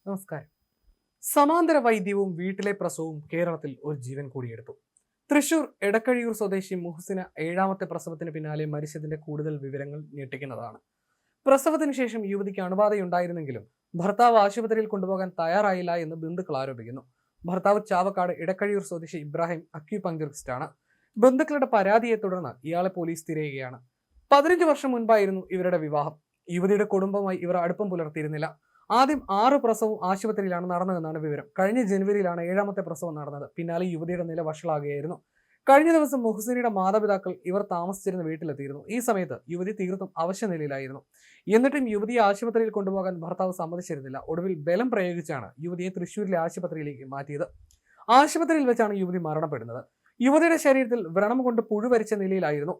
നമസ്കാരം. സമാന്തര വൈദ്യവും വീട്ടിലെ പ്രസവവും കേരളത്തിൽ ഒരു ജീവൻ കൂടിയെടുത്തു. തൃശൂർ എടക്കഴിയൂർ സ്വദേശി മുഹസിന 7ാമത്തെ പ്രസവത്തിന് പിന്നാലെ മരിച്ചതിന്റെ കൂടുതൽ വിവരങ്ങൾ ഞെട്ടിക്കുന്നതാണ്. പ്രസവത്തിന് ശേഷം യുവതിക്ക് അണുബാധയുണ്ടായിരുന്നെങ്കിലും ഭർത്താവ് ആശുപത്രിയിൽ കൊണ്ടുപോകാൻ തയ്യാറായില്ല എന്ന് ബന്ധുക്കൾ ആരോപിക്കുന്നു. ഭർത്താവ് ചാവക്കാട് എടക്കഴിയൂർ സ്വദേശി ഇബ്രാഹിം അക്യൂപങ്ക്ചറിസ്റ്റാണ്. ബന്ധുക്കളുടെ പരാതിയെ തുടർന്ന് ഇയാളെ പോലീസ് തിരയുകയാണ്. 15 വർഷം മുൻപായിരുന്നു ഇവരുടെ വിവാഹം. യുവതിയുടെ കുടുംബവുമായി ഇവർ അടുപ്പം പുലർത്തിയിരുന്നില്ല. ആദ്യം 6 പ്രസവവും ആശുപത്രിയിലാണ് നടന്നതെന്നാണ് വിവരം. കഴിഞ്ഞ ജനുവരിയിലാണ് 7ാമത്തെ പ്രസവം നടന്നത്. പിന്നാലെ യുവതിയുടെ നില വഷളാകുകയായിരുന്നു. കഴിഞ്ഞ ദിവസം മുഹസിനയുടെ മാതാപിതാക്കൾ ഇവർ താമസിച്ചിരുന്ന വീട്ടിലെത്തിയിരുന്നു. ഈ സമയത്ത് യുവതി തീർത്തും അവശനിലയിലായിരുന്നു. എന്നിട്ടും യുവതിയെ ആശുപത്രിയിൽ കൊണ്ടുപോകാൻ ഭർത്താവ് സമ്മതിച്ചിരുന്നില്ല. ഒടുവിൽ ബലം പ്രയോഗിച്ചാണ് യുവതിയെ തൃശ്ശൂരിലെ ആശുപത്രിയിലേക്ക് മാറ്റിയത്. ആശുപത്രിയിൽ വെച്ചാണ് യുവതി മരണപ്പെടുന്നത്. യുവതിയുടെ ശരീരത്തിൽ വ്രണം കൊണ്ട് പുഴുവരിച്ച നിലയിലായിരുന്നു.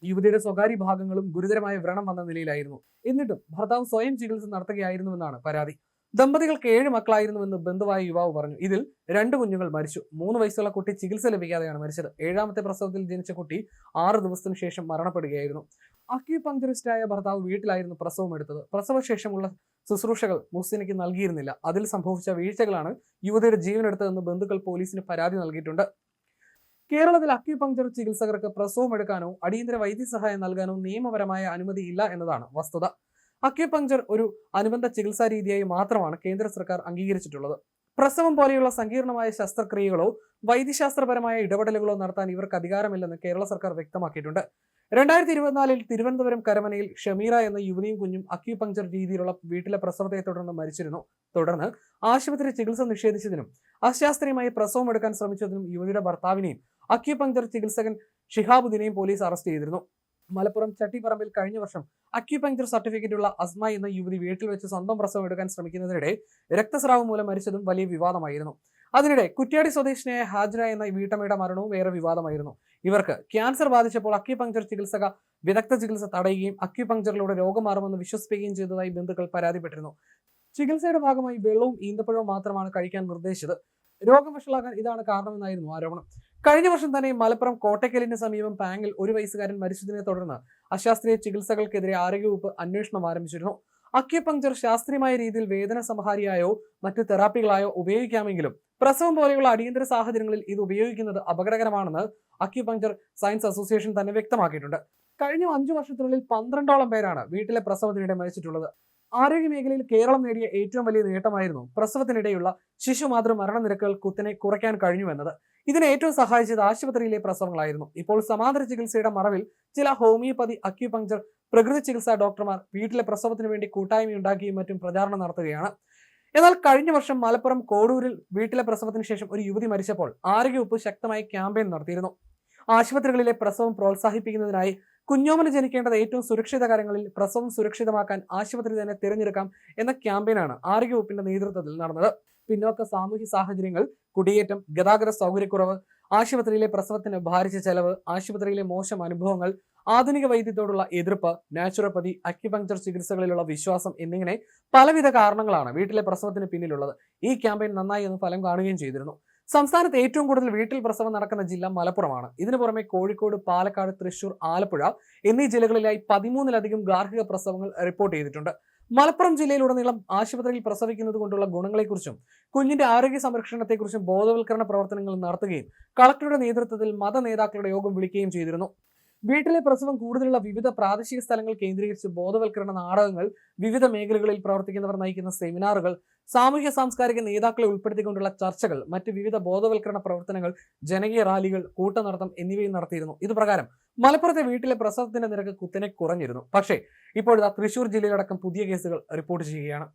യുവതിയുടെ സ്വകാര്യ ഭാഗങ്ങളും ഗുരുതരമായ വ്രണം വന്ന നിലയിലായിരുന്നു. എന്നിട്ടും ഭർത്താവ് സ്വയം ചികിത്സ നടത്തുകയായിരുന്നുവെന്നാണ് പരാതി. ദമ്പതികൾക്ക് 7 മക്കളായിരുന്നുവെന്ന് ബന്ധുവായ യുവാവ് പറഞ്ഞു. ഇതിൽ 2 കുഞ്ഞുങ്ങൾ മരിച്ചു. 3 വയസ്സുള്ള കുട്ടി ചികിത്സ ലഭിക്കാതെയാണ് മരിച്ചത്. 7ാമത്തെ പ്രസവത്തിൽ ജനിച്ച കുട്ടി 6 ദിവസത്തിന് ശേഷം മരണപ്പെടുകയായിരുന്നു. അക്യൂപങ്ക്ചറിസ്റ്റായ ഭർത്താവ് വീട്ടിലായിരുന്നു പ്രസവം എടുത്തത്. പ്രസവശേഷമുള്ള ശുശ്രൂഷകൾ മുഹ്സിനയ്ക്ക് നൽകിയിരുന്നില്ല. അതിൽ സംഭവിച്ച വീഴ്ചകളാണ് യുവതിയുടെ ജീവനെടുത്തതെന്ന് ബന്ധുക്കൾ പോലീസിന് പരാതി നൽകിയിട്ടുണ്ട്. കേരളത്തിൽ അക്യൂപങ്ക്ചർ ചികിത്സകർക്ക് പ്രസവം എടുക്കാനോ അടിയന്തര വൈദ്യസഹായം നൽകാനോ നിയമപരമായ അനുമതിയില്ല എന്നതാണ് വസ്തുത. അക്യൂപങ്ക്ചർ ഒരു അനുബന്ധ ചികിത്സാ രീതിയായി മാത്രമാണ് കേന്ദ്ര സർക്കാർ അംഗീകരിച്ചിട്ടുള്ളത്. പ്രസവം പോലെയുള്ള സങ്കീർണമായ ശസ്ത്രക്രിയകളോ വൈദ്യശാസ്ത്രപരമായ ഇടപെടലുകളോ നടത്താൻ ഇവർക്ക് അധികാരമില്ലെന്ന് കേരള സർക്കാർ വ്യക്തമാക്കിയിട്ടുണ്ട്. 2024 തിരുവനന്തപുരം കരമനയിൽ ഷമീറ എന്ന യുവതിയും കുഞ്ഞും അക്യൂപങ്ക്ചർ രീതിയിലുള്ള വീട്ടിലെ പ്രസവത്തെ തുടർന്ന് മരിച്ചിരുന്നു. തുടർന്ന് ആശുപത്രി ചികിത്സ നിഷേധിച്ചതിനും അശാസ്ത്രീയമായി പ്രസവം എടുക്കാൻ ശ്രമിച്ചതിനും യുവതിയുടെ ഭർത്താവിനെയും അക്യൂപങ്ക്ചർ ചികിത്സകൻ ഷിഹാബുദ്ദീനെയും പോലീസ് അറസ്റ്റ് ചെയ്തിരുന്നു. മലപ്പുറം ചട്ടിപ്പറമ്പിൽ കഴിഞ്ഞ വർഷം അക്യൂപങ്ക്ചർ സർട്ടിഫിക്കറ്റുള്ള അസ്മ എന്ന യുവതി വീട്ടിൽ വെച്ച് സ്വന്തം പ്രസവം എടുക്കാൻ ശ്രമിക്കുന്നതിനിടെ രക്തസ്രാവം മൂലം മരിച്ചതും വലിയ വിവാദമായിരുന്നു. അതിനിടെ കുറ്റ്യാടി സ്വദേശിനിയായ ഹാജ്ര എന്ന വീട്ടമ്മയുടെ മരണവും വേറെ വിവാദമായിരുന്നു. ഇവർക്ക് ക്യാൻസർ ബാധിച്ചപ്പോൾ അക്യൂപങ്ക്ചർ ചികിത്സക വിദഗ്ധ ചികിത്സ തടയുകയും അക്യൂപങ്ക്ചറിലൂടെ രോഗം മാറുമെന്ന് വിശ്വസിപ്പിക്കുകയും ചെയ്തതായി ബന്ധുക്കൾ പരാതിപ്പെട്ടിരുന്നു. ചികിത്സയുടെ ഭാഗമായി വെള്ളവും ഈന്തപ്പഴവും മാത്രമാണ് കഴിക്കാൻ നിർദ്ദേശിച്ചത്. രോഗം വഷളാകാൻ ഇതാണ് കാരണമെന്നായിരുന്നു ആരോപണം. കഴിഞ്ഞ വർഷം തന്നെ മലപ്പുറം കോട്ടയ്ക്കലിന് സമീപം പാങ്ങിൽ 1 വയസ്സുകാരൻ മരിച്ചതിനെ തുടർന്ന് അശാസ്ത്രീയ ചികിത്സകൾക്കെതിരെ ആരോഗ്യവകുപ്പ് അന്വേഷണം ആരംഭിച്ചിരുന്നു. അക്യൂപങ്ക്ചർ ശാസ്ത്രീയമായ രീതിയിൽ വേദന സംഹാരിയായോ മറ്റ് തെറാപ്പികളായോ ഉപയോഗിക്കാമെങ്കിലും പ്രസവം പോലെയുള്ള അടിയന്തര സാഹചര്യങ്ങളിൽ ഇത് ഉപയോഗിക്കുന്നത് അപകടകരമാണെന്ന് അക്യൂപങ്ക്ചർ സയൻസ് അസോസിയേഷൻ തന്നെ വ്യക്തമാക്കിയിട്ടുണ്ട്. കഴിഞ്ഞ 5 വർഷത്തിനുള്ളിൽ 12ഓളം പേരാണ് വീട്ടിലെ പ്രസവത്തിനിടെ മരിച്ചിട്ടുള്ളത്. ആരോഗ്യ മേഖലയിൽ കേരളം നേടിയ ഏറ്റവും വലിയ നേട്ടമായിരുന്നു പ്രസവത്തിനിടെയുള്ള ശിശുമാതൃ മരണനിരക്കുകൾ കുത്തനെ കുറയ്ക്കാൻ കഴിഞ്ഞുവെന്നത്. ഇതിനെ ഏറ്റവും സഹായിച്ചത് ആശുപത്രിയിലെ പ്രസവങ്ങളായിരുന്നു. ഇപ്പോൾ സമാന്തര ചികിത്സയുടെ മറവിൽ ചില ഹോമിയോപ്പതി, അക്യൂപങ്ക്ചർ, പ്രകൃതി ചികിത്സാ ഡോക്ടർമാർ വീട്ടിലെ പ്രസവത്തിന് വേണ്ടി കൂട്ടായ്മയുണ്ടാക്കിയും മറ്റും പ്രചാരണം നടത്തുകയാണ്. എന്നാൽ കഴിഞ്ഞ വർഷം മലപ്പുറം കോഡൂരിൽ വീട്ടിലെ പ്രസവത്തിന് ശേഷം ഒരു യുവതി മരിച്ചപ്പോൾ ആരോഗ്യവകുപ്പ് ശക്തമായ ക്യാമ്പയിൻ നടത്തിയിരുന്നു. ആശുപത്രികളിലെ പ്രസവം പ്രോത്സാഹിപ്പിക്കുന്നതിനായി കുഞ്ഞോമന് ജനിക്കേണ്ടത് ഏറ്റവും സുരക്ഷിത കാര്യങ്ങളിൽ പ്രസവം സുരക്ഷിതമാക്കാൻ ആശുപത്രി തന്നെ തിരഞ്ഞെടുക്കാം എന്ന ക്യാമ്പയിനാണ് ആരോഗ്യവകുപ്പിന്റെ നേതൃത്വത്തിൽ നടന്നത്. പിന്നോക്ക സാമൂഹ്യ സാഹചര്യങ്ങൾ, കുടിയേറ്റം, ഗതാഗത സൗകര്യക്കുറവ്, ആശുപത്രിയിലെ പ്രസവത്തിന് ഭാരിച്ച ചെലവ്, ആശുപത്രിയിലെ മോശം അനുഭവങ്ങൾ, ആധുനിക വൈദ്യത്തോടുള്ള എതിർപ്പ്, നാച്ചുറോപ്പതി, അക്യൂപങ്ക്ചർ ചികിത്സകളിലുള്ള വിശ്വാസം എന്നിങ്ങനെ പലവിധ കാരണങ്ങളാണ് വീട്ടിലെ പ്രസവത്തിന് പിന്നിലുള്ളത്. ഈ ക്യാമ്പയിൻ നന്നായി എന്ന് ഫലം കാണുകയും ചെയ്തിരുന്നു. സംസ്ഥാനത്ത് ഏറ്റവും കൂടുതൽ വീട്ടിൽ പ്രസവം നടക്കുന്ന ജില്ല മലപ്പുറമാണ്. ഇതിനു പുറമെ കോഴിക്കോട്, പാലക്കാട്, തൃശൂർ, ആലപ്പുഴ എന്നീ ജില്ലകളിലായി 13ലധികം ഗാർഹിക പ്രസവങ്ങൾ റിപ്പോർട്ട് ചെയ്തിട്ടുണ്ട്. മലപ്പുറം ജില്ലയിലുടനീളം ആശുപത്രിയിൽ പ്രസവിക്കുന്നത് കൊണ്ടുള്ള ഗുണങ്ങളെക്കുറിച്ചും കുഞ്ഞിന്റെ ആരോഗ്യ സംരക്ഷണത്തെക്കുറിച്ചും ബോധവൽക്കരണ പ്രവർത്തനങ്ങൾ നടത്തുകയും കളക്ടറുടെ നേതൃത്വത്തിൽ മത നേതാക്കളുടെ യോഗം വിളിക്കുകയും ചെയ്തിരുന്നു. വീട്ടിലെ പ്രസവം കൂടുതലുള്ള വിവിധ പ്രാദേശിക സ്ഥലങ്ങൾ കേന്ദ്രീകരിച്ച് ബോധവൽക്കരണ നാടകങ്ങൾ, വിവിധ മേഖലകളിൽ പ്രവർത്തിക്കുന്നവർ നയിക്കുന്ന സെമിനാറുകൾ, സാമൂഹ്യ സാംസ്കാരിക നേതാക്കളെ ഉൾപ്പെടുത്തിക്കൊണ്ടുള്ള ചർച്ചകൾ, മറ്റ് വിവിധ ബോധവൽക്കരണ പ്രവർത്തനങ്ങൾ, ജനകീയ റാലികൾ, കൂട്ടനടത്തം എന്നിവയും നടത്തിയിരുന്നു. ഇതുപ്രകാരം മലപ്പുറത്തെ വീട്ടിലെ പ്രസവത്തിന്റെ നിരക്ക് കുത്തനെ കുറഞ്ഞിരുന്നു. പക്ഷേ ഇപ്പോഴത്തെ തൃശൂർ ജില്ലയിലടക്കം പുതിയ കേസുകൾ റിപ്പോർട്ട് ചെയ്യുകയാണ്.